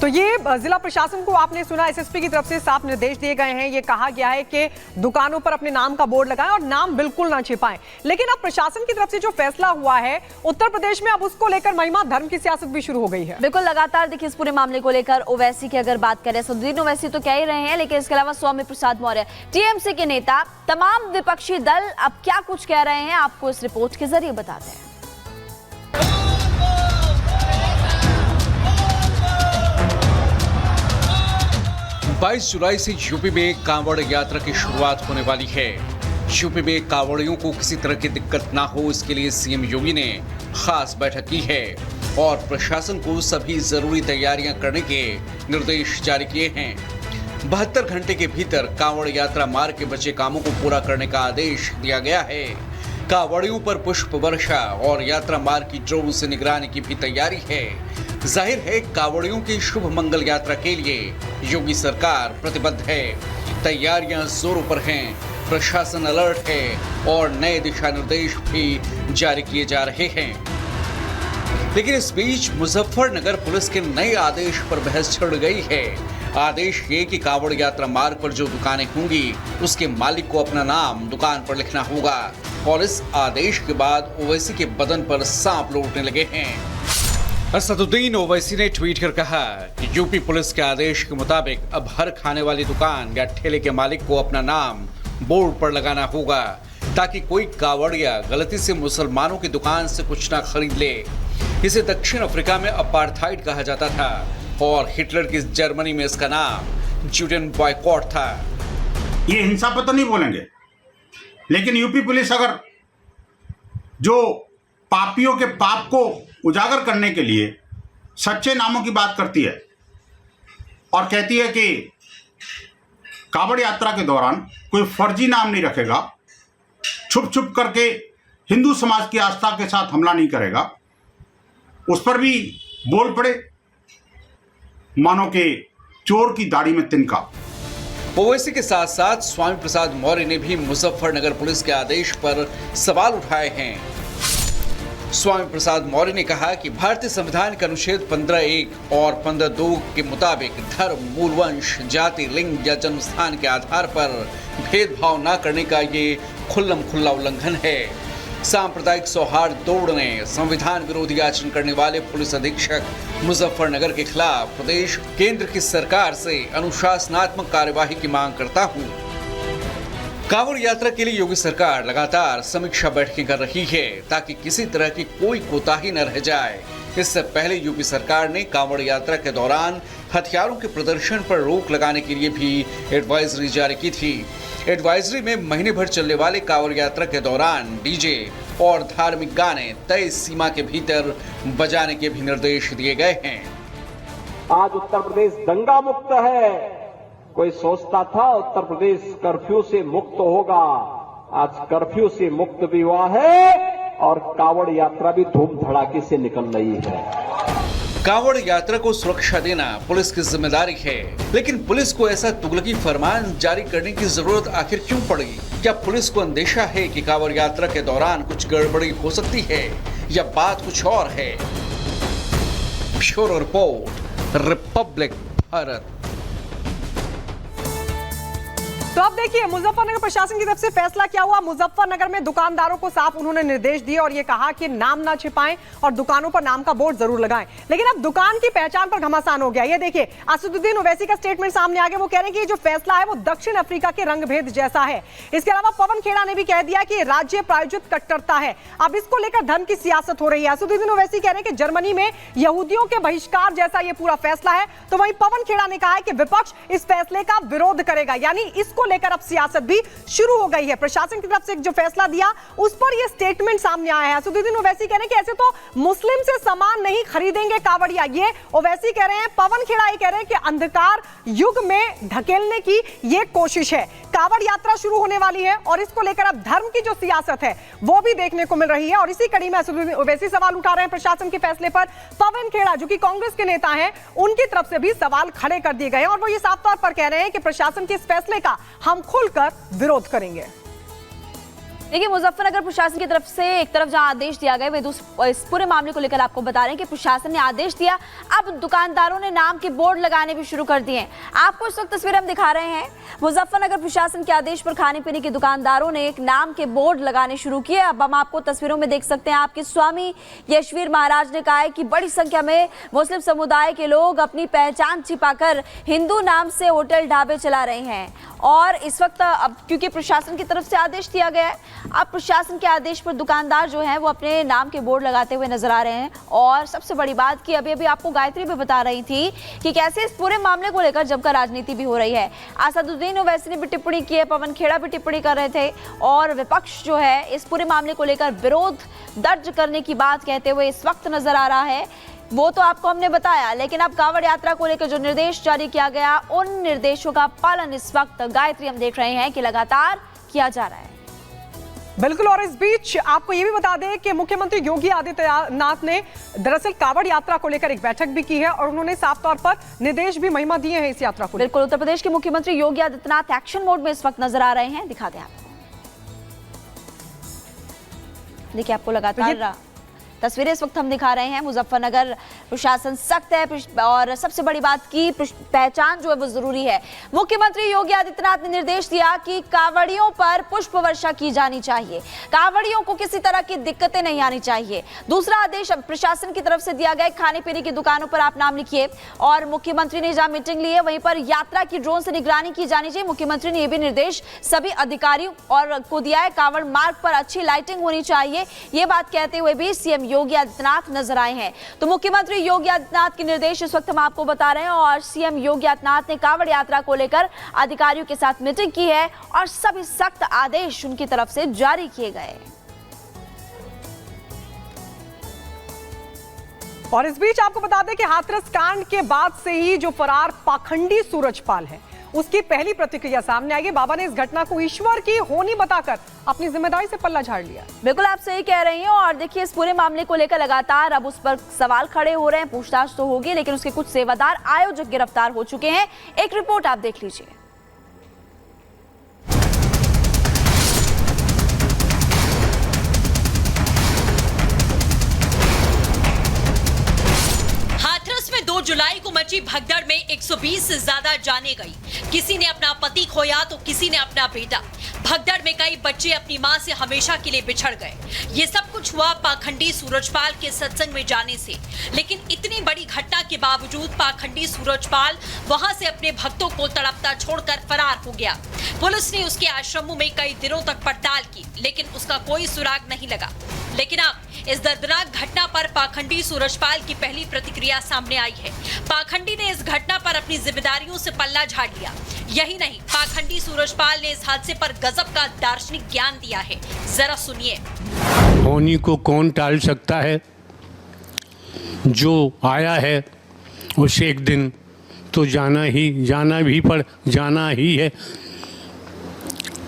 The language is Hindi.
तो ये जिला प्रशासन को आपने सुना, एसएसपी की तरफ से साफ निर्देश दिए गए हैं। ये कहा गया है कि दुकानों पर अपने नाम का बोर्ड लगाएं और नाम बिल्कुल ना छिपाएं। लेकिन अब प्रशासन की तरफ से जो फैसला हुआ है उत्तर प्रदेश में, अब उसको लेकर महिमा धर्म की सियासत भी शुरू हो गई है। बिल्कुल, लगातार देखिए इस पूरे मामले को लेकर ओवैसी की अगर बात करें, असदुद्दीन ओवैसी तो कह ही रहे हैं, लेकिन इसके अलावा स्वामी प्रसाद मौर्य, टीएमसी के नेता, तमाम विपक्षी दल अब क्या कुछ कह रहे हैं आपको इस रिपोर्ट के जरिए बताते हैं। 22 जुलाई से यूपी में कांवड़ यात्रा की शुरुआत होने वाली है। यूपी में कांवड़ियों को किसी तरह की दिक्कत ना हो, इसके लिए सीएम योगी ने खास बैठक की है और प्रशासन को सभी जरूरी तैयारियां करने के निर्देश जारी किए हैं। 72 घंटे के भीतर कांवड़ यात्रा मार्ग के बचे कामों को पूरा करने का आदेश दिया गया है। कांवड़ियों पर पुष्प वर्षा और यात्रा मार्ग की ड्रोन से निगरानी की भी तैयारी है। जाहिर है कांवड़ियों की शुभ मंगल यात्रा के लिए योगी सरकार प्रतिबद्ध है। तैयारियां जोरों पर हैं, प्रशासन अलर्ट है और नए दिशा निर्देश भी जारी किए जा रहे हैं। लेकिन इस बीच मुजफ्फरनगर पुलिस के नए आदेश पर बहस छिड़ गई है। आदेश ये कि कांवड़ यात्रा मार्ग पर जो दुकानें होंगी उसके मालिक को अपना नाम दुकान पर लिखना होगा और इस आदेश के बाद ओवैसी के बदन पर सांप लौटने लगे हैं। असदुद्दीन ओवैसी ने ट्वीट कर कहा कि यूपी पुलिस के आदेश के मुताबिक अब हर खाने वाली दुकान या ठेले के मालिक को अपना नाम बोर्ड पर लगाना होगा ताकि कोई कांवड़िया गलती से मुसलमानों की दुकान से कुछ ना खरीद ले। इसे दक्षिण अफ्रीका में अपार्थाइड कहा जाता था और हिटलर की जर्मनी में इसका नाम जूडन बॉयकॉट था। ये हिंसा पर तो नहीं बोलेंगे, लेकिन यूपी पुलिस अगर जो पापियों के पाप को उजागर करने के लिए सच्चे नामों की बात करती है और कहती है कि कांवड़ यात्रा के दौरान कोई फर्जी नाम नहीं रखेगा, छुप छुप करके हिंदू समाज की आस्था के साथ हमला नहीं करेगा, उस पर भी बोल पड़े मानो के चोर की दाढ़ी में तिनका। ओवैसी के साथ साथ स्वामी प्रसाद मौर्य ने भी मुजफ्फरनगर पुलिस के आदेश पर सवाल उठाए हैं। स्वामी प्रसाद मौर्य ने कहा कि भारतीय संविधान के अनुच्छेद 15(1) और 15(2) के मुताबिक धर्म, मूल वंश, जाति, लिंग या जन्म स्थान के आधार पर भेदभाव न करने का ये खुल्लम खुल्ला उल्लंघन है। सांप्रदायिक सौहार्द तोड़ने, संविधान विरोधी आचरण करने वाले पुलिस अधीक्षक मुजफ्फरनगर के खिलाफ प्रदेश केंद्र की सरकार से अनुशासनात्मक कार्यवाही की मांग करता हूँ। कांवड़ यात्रा के लिए योगी सरकार लगातार समीक्षा बैठकें कर रही है ताकि किसी तरह की कोई कोताही न रह जाए। इससे पहले यूपी सरकार ने कांवड़ यात्रा के दौरान हथियारों के प्रदर्शन पर रोक लगाने के लिए भी एडवाइजरी जारी की थी। एडवाइजरी में महीने भर चलने वाले कांवड़ यात्रा के दौरान डीजे और धार्मिक गाने तय सीमा के भीतर बजाने के भी निर्देश दिए गए हैं। आज उत्तर प्रदेश दंगा मुक्त है। कोई सोचता था उत्तर प्रदेश कर्फ्यू से मुक्त होगा, आज कर्फ्यू से मुक्त भी हुआ है और कांवड़ यात्रा भी धूम धड़ाके से निकल रही है। कांवड़ यात्रा को सुरक्षा देना पुलिस की जिम्मेदारी है, लेकिन पुलिस को ऐसा तुगलकी फरमान जारी करने की जरूरत आखिर क्यों पड़ी? क्या पुलिस को अंदेशा है कि कांवड़ यात्रा के दौरान कुछ गड़बड़ी हो सकती है या बात कुछ और है? Bureau report, Republic Bharat. तो अब देखिए मुजफ्फरनगर प्रशासन की तरफ से फैसला क्या हुआ। मुजफ्फरनगर में दुकानदारों को साफ उन्होंने निर्देश दिए और ये कहा कि नाम ना छिपाएं और दुकानों पर नाम का बोर्ड जरूर लगाएं। लेकिन अब दुकान की पहचान पर घमासान हो गया। ये देखिए असदुद्दीन ओवैसी का स्टेटमेंट सामने आ गया। वो कह रहे हैं कि जो फैसला है वो दक्षिण अफ्रीका के रंगभेद जैसा है। इसके अलावा पवन खेड़ा ने भी कह दिया कि राज्य प्रायोजित कट्टरता है। अब इसको लेकर धर्म की सियासत हो रही है। असदुद्दीन ओवैसी कह रहे हैं कि जर्मनी में यहूदियों के बहिष्कार जैसा ये पूरा फैसला है, तो वहीं पवन खेड़ा ने कहा है कि विपक्ष इस फैसले का विरोध करेगा। यानी इसको लेकर अब सियासत भी शुरू हो गई है। प्रशासन की तरफ से जो फैसला दिया उस पर यह स्टेटमेंट सामने आया है। असदुद्दीन ओवैसी कह रहे हैं कि ऐसे तो मुस्लिम से सामान नहीं खरीदेंगे कांवड़िया। ये ओवैसी कह रहे हैं। पवन खेड़ा ये कह रहे हैं कि अंधकार युग में धकेलने की ये कोशिश है। कांवड़ यात्रा शुरू होने वाली है और इसको लेकर अब धर्म की जो सियासत है वो भी देखने को मिल रही है। और इसी कड़ी में असदुद्दीन ओवैसी सवाल उठा रहे हैं प्रशासन के फैसले पर। पवन खेड़ा जो कि कांग्रेस के नेता हैं, उनकी तरफ से भी सवाल खड़े कर दिए गए और वो ये साफ तौर पर कह रहे हैं कि प्रशासन के इस फैसले का हम खुलकर विरोध करेंगे। देखिए, मुजफ्फरनगर प्रशासन की तरफ से एक तरफ जहां आदेश दिया गया, वही इस पूरे मामले को लेकर आपको बता रहे हैं कि प्रशासन ने आदेश दिया, अब दुकानदारों ने नाम के बोर्ड लगाने भी शुरू कर दिए हैं। आपको इस वक्त तस्वीर हम दिखा रहे हैं। मुजफ्फरनगर प्रशासन के आदेश पर खाने पीने के दुकानदारों ने एक नाम के बोर्ड लगाने शुरू किए। अब हम आपको तस्वीरों में देख सकते हैं, आपके स्वामी यशवीर महाराज ने कहा है कि बड़ी संख्या में मुस्लिम समुदाय के लोग अपनी पहचान छिपाकर हिंदू नाम से होटल ढाबे चला रहे हैं। और इस वक्त अब क्योंकि प्रशासन की तरफ से आदेश दिया गया है, अब प्रशासन के आदेश पर दुकानदार जो हैं वो अपने नाम के बोर्ड लगाते हुए नजर आ रहे हैं। और सबसे बड़ी बात कि अभी आपको गायत्री भी बता रही थी कि कैसे इस पूरे मामले को लेकर जमकर राजनीति भी हो रही है। असदुद्दीन ओवैसी ने भी टिप्पणी की है, पवन खेड़ा भी टिप्पणी कर रहे थे और विपक्ष जो है इस पूरे मामले को लेकर विरोध दर्ज करने की बात कहते हुए इस वक्त नजर आ रहा है। वो तो आपको हमने बताया, लेकिन अब कांवड़ यात्रा को लेकर जो निर्देश जारी किया गया, उन निर्देशों का पालन इस वक्त गायत्री हम देख रहे हैं कि लगातार किया जा रहा है। बिल्कुल। और इस बीच आपको ये भी बता दें कि मुख्यमंत्री योगी आदित्यनाथ ने दरअसल कांवड़ यात्रा को लेकर एक बैठक भी की है और उन्होंने साफ तौर पर निर्देश भी महिमा दिए हैं इस यात्रा को। बिल्कुल, उत्तर प्रदेश के मुख्यमंत्री योगी आदित्यनाथ एक्शन मोड में इस वक्त नजर आ रहे हैं। दिखा दें आपको, देखिए आपको लगातार तस्वीरें इस वक्त हम दिखा रहे हैं। मुजफ्फरनगर प्रशासन सख्त है और सबसे बड़ी बात की पहचान जो है वो जरूरी है। मुख्यमंत्री योगी आदित्यनाथ ने निर्देश दिया कि कांवड़ियों पर पुष्प वर्षा की जानी चाहिए, कांवड़ियों को किसी तरह की दिक्कतें नहीं आनी चाहिए। दूसरा आदेश प्रशासन की तरफ से दिया गया, खाने पीने की दुकानों पर आप नाम लिखिए। और मुख्यमंत्री ने जहां मीटिंग ली है वहीं पर यात्रा की ड्रोन से निगरानी की जानी चाहिए। मुख्यमंत्री ने यह भी निर्देश सभी अधिकारियों और को दिया है। कांवड़ मार्ग पर अच्छी लाइटिंग होनी चाहिए, ये बात कहते हुए भी सीएम योगी आदित्यनाथ नजर आए हैं। तो मुख्यमंत्री योगी आदित्यनाथ के निर्देश इस वक्त हम आपको बता रहे हैं और सीएम योगी आदित्यनाथ ने कांवड़ यात्रा को लेकर अधिकारियों के साथ मीटिंग की है और सभी सख्त आदेश उनकी तरफ से जारी किए गए। और इस बीच आपको बता दें कि हाथरस कांड के बाद से ही जो फरार पाखंडी सूरजपाल है उसकी पहली प्रतिक्रिया सामने आई है। बाबा ने इस घटना को ईश्वर की होनी बताकर अपनी जिम्मेदारी से पल्ला झाड़ लिया। बिल्कुल, आप सही कह रही हैं। और देखिए, इस पूरे मामले को लेकर लगातार अब उस पर सवाल खड़े हो रहे हैं। पूछताछ तो होगी, लेकिन उसके कुछ सेवादार आयोजक गिरफ्तार हो चुके हैं। एक रिपोर्ट आप देख लीजिए। हाथरस में 2 जुलाई को मची भगदड़ में 120 से ज्यादा जाने गई। किसी ने अपना पति खोया तो किसी ने अपना बेटा। भगदड़ में कई बच्चे अपनी मां से हमेशा के लिए बिछड़ गए। ये सब कुछ हुआ पाखंडी सूरजपाल के सत्संग में जाने से। लेकिन इतनी बड़ी घटना के बावजूद पाखंडी सूरजपाल वहां से अपने भक्तों को तड़पता छोड़कर फरार हो गया। पुलिस ने उसके आश्रमों में कई दिनों तक पड़ताल की, लेकिन उसका कोई सुराग नहीं लगा। लेकिन अब इस दर्दनाक घटना पर पाखंडी सूरजपाल की पहली प्रतिक्रिया सामने आई है। पाखंडी ने इस घटना पर अपनी जिम्मेदारियों से पल्ला झाड़ लिया। यही नहीं, पाखंडी सूरजपाल ने इस हादसे पर गजब का दार्शनिक ज्ञान दिया है। जरा सुनिए। होनी को कौन टाल सकता है? जो आया है उसे एक दिन तो जाना ही है।